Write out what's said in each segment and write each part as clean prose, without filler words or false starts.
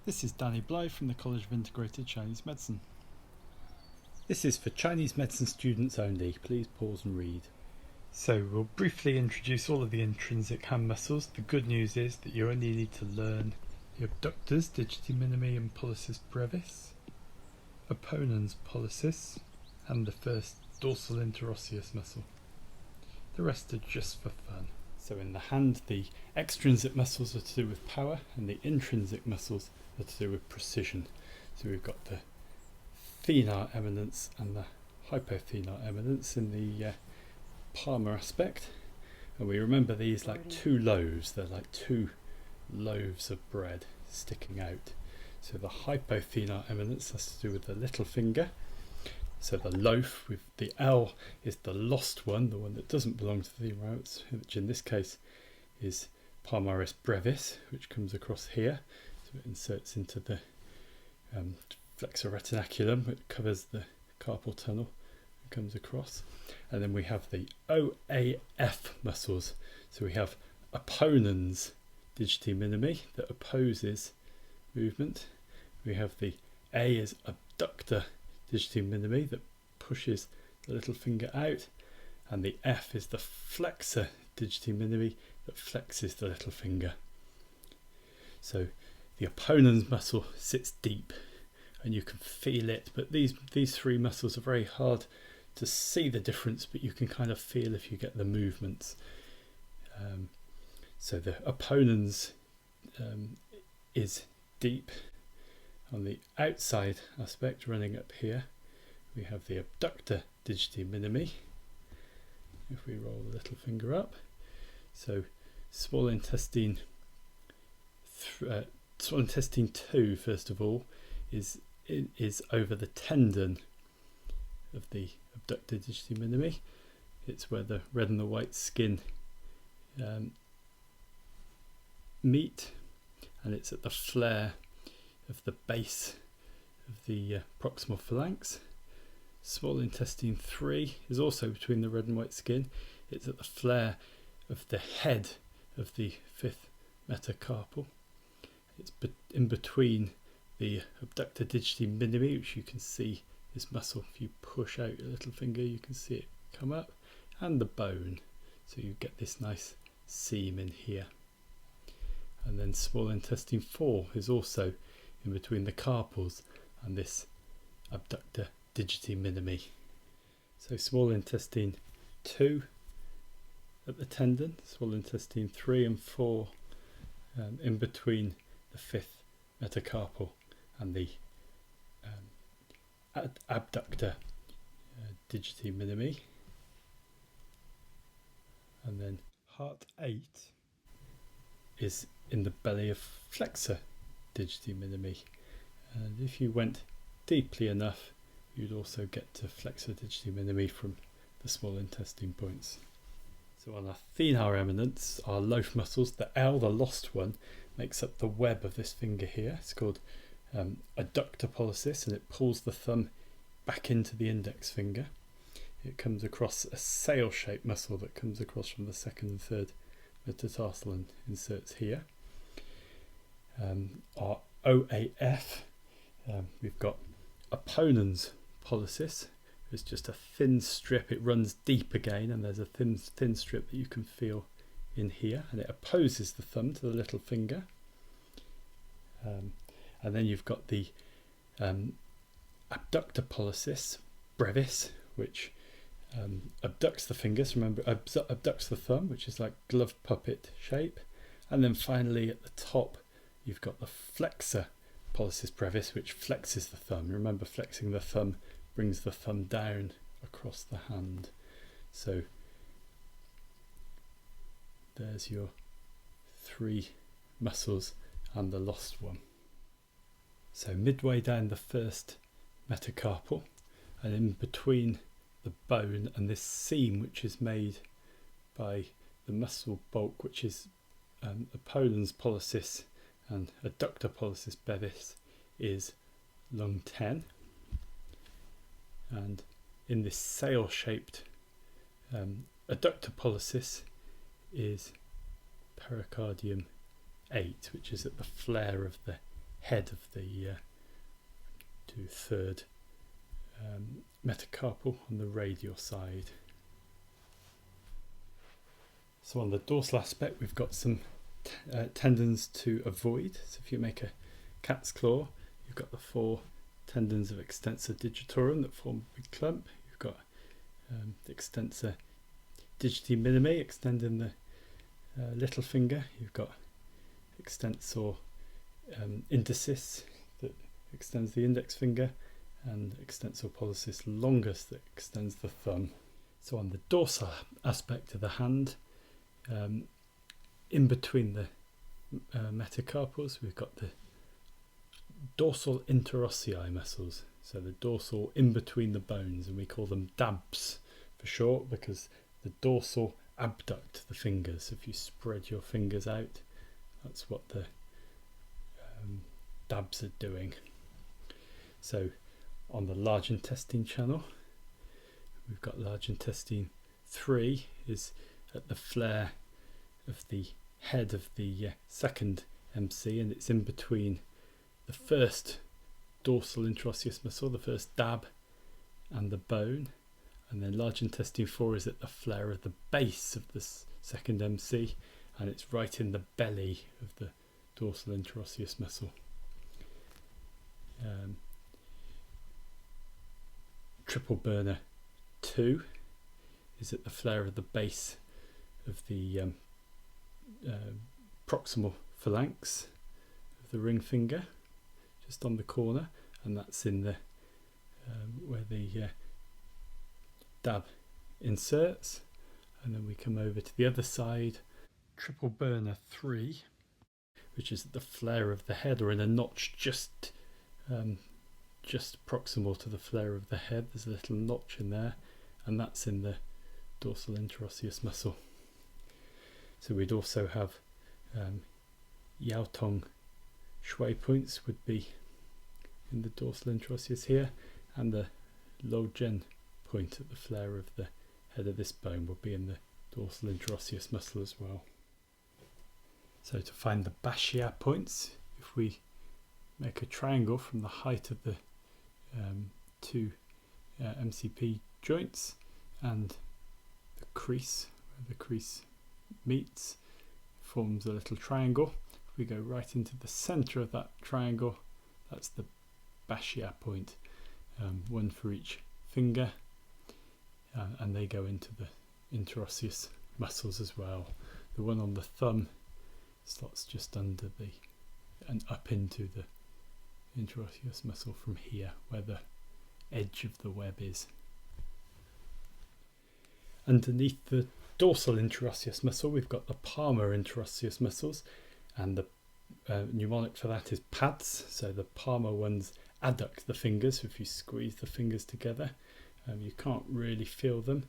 This is Danny Blyth from the College of Integrated Chinese Medicine. This is for Chinese medicine students only. Please pause and read. So we'll briefly introduce all of the intrinsic hand muscles. The good news is that you only need to learn the abductors, digiti minimi and pollicis brevis, opponens pollicis, and the first dorsal interosseus muscle. The rest are just for fun. So in the hand, the extrinsic muscles are to do with power and the intrinsic muscles are to do with precision. So we've got the Thenar Eminence and the Hypothenar Eminence in the Palmar aspect. And we remember these like two loaves. They're like two loaves of bread sticking out. So the Hypothenar Eminence has to do with the little finger. So the loaf with the L is the lost one, the one that doesn't belong to the routes, which in this case is Palmaris brevis, which comes across here. So it inserts into the Flexor retinaculum, it covers the carpal tunnel and comes across. And then we have the OAF muscles. So we have Opponens digiti minimi that opposes movement. We have the A is Abductor digiti minimi that pushes the little finger out, and the F is the Flexor digiti minimi that flexes the little finger. So the opponens muscle sits deep and you can feel it, but these three muscles are very hard to see the difference, but you can kind of feel if you get the movements. So the opponens is deep. On the outside aspect running up here, we have the abductor digiti minimi. If we roll the little finger up, so small intestine 2 first of all is over the tendon of the abductor digiti minimi. It's where the red and the white skin meet, and it's at the flare of the base of the proximal phalanx. Small intestine 3 is also between the red and white skin. It's at the flare of the head of the fifth metacarpal. It's in between the abductor digiti minimi, which you can see this muscle. If you push out your little finger, you can see it come up, and the bone. So you get this nice seam in here. And then small intestine 4 is also in between the carpals and this abductor digiti minimi. So small intestine 2 at the tendon, small intestine 3 and 4 in between the fifth metacarpal and the abductor digiti minimi. And then heart 8 is in the belly of flexor digiti minimi, and if you went deeply enough you'd also get to flexor digiti minimi from the small intestine points. So on our thenar eminence, our loaf muscles, the L, the lost one, makes up the web of this finger here. It's called Adductor pollicis, and it pulls the thumb back into the index finger. It comes across a sail-shaped muscle that comes across from the second and third metatarsal and inserts here. Our OAF, we've got opponens pollicis. It's just a thin strip. It runs deep again, and there's a thin strip that you can feel in here, and it opposes the thumb to the little finger. And then you've got the abductor pollicis brevis, which abducts the fingers. Remember, abducts the thumb, which is like glove puppet shape. And then finally at the top you've got the flexor pollicis brevis, which flexes the thumb. Remember, flexing the thumb brings the thumb down across the hand. So there's your three muscles and the lost one. So midway down the first metacarpal, and in between the bone and this seam, which is made by the muscle bulk, which is opponens pollicis and adductor pollicis brevis, is lung 10. And in this sail-shaped adductor pollicis is pericardium 8, which is at the flare of the head of the third metacarpal on the radial side. So on the dorsal aspect we've got some tendons to avoid. So if you make a cat's claw, you've got the 4 tendons of extensor digitorum that form a big clump. You've got the extensor digiti minimi extending the little finger. You've got extensor indicis that extends the index finger, and extensor pollicis longus that extends the thumb. So on the dorsal aspect of the hand, in between the metacarpals, we've got the dorsal interossei muscles, so the dorsal in between the bones, and we call them DABs for short, because the dorsal abduct the fingers. If you spread your fingers out, that's what the DABs are doing. So on the large intestine channel, we've got large intestine 3 is at the flare of the head of the second MC, and it's in between the first dorsal interosseous muscle, the first DAB, and the bone. And then large intestine 4 is at the flare of the base of the second MC, and it's right in the belly of the dorsal interosseous muscle. Triple burner 2 is at the flare of the base of the proximal phalanx of the ring finger, just on the corner, and that's in the where the DAB inserts. And then we come over to the other side, triple burner 3, which is at the flare of the head, or in a notch just proximal to the flare of the head. There's a little notch in there, and that's in the dorsal interosseous muscle. So we'd also have Yaotongxue points would be in the dorsal interosseous here, and the Luozhen point at the flare of the head of this bone would be in the dorsal interosseous muscle as well. So to find the Baxie points, if we make a triangle from the height of the 2 MCP joints and the crease, where the crease meets, forms a little triangle. If we go right into the centre of that triangle, that's the Baxie point, one for each finger, and they go into the interosseous muscles as well. The one on the thumb slots just under and up into the interosseous muscle from here, where the edge of the web is. Underneath the dorsal interosseous muscle, we've got the Palmar interosseous muscles, and the mnemonic for that is pads. So the Palmar ones adduct the fingers. So if you squeeze the fingers together, you can't really feel them.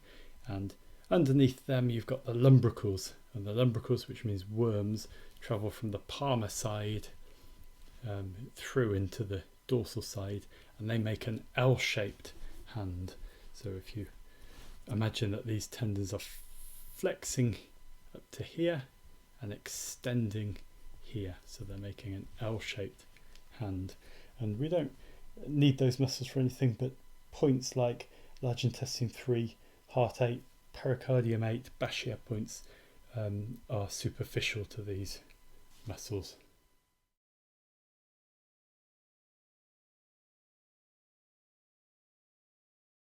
And underneath them, you've got the Lumbricals, and the Lumbricals, which means worms, travel from the Palmar side through into the dorsal side, and they make an L-shaped hand. So if you imagine that these tendons are flexing up to here and extending here, so they're making an L-shaped hand. And we don't need those muscles for anything, but points like large intestine 3, heart 8, pericardium 8, Baxie points are superficial to these muscles.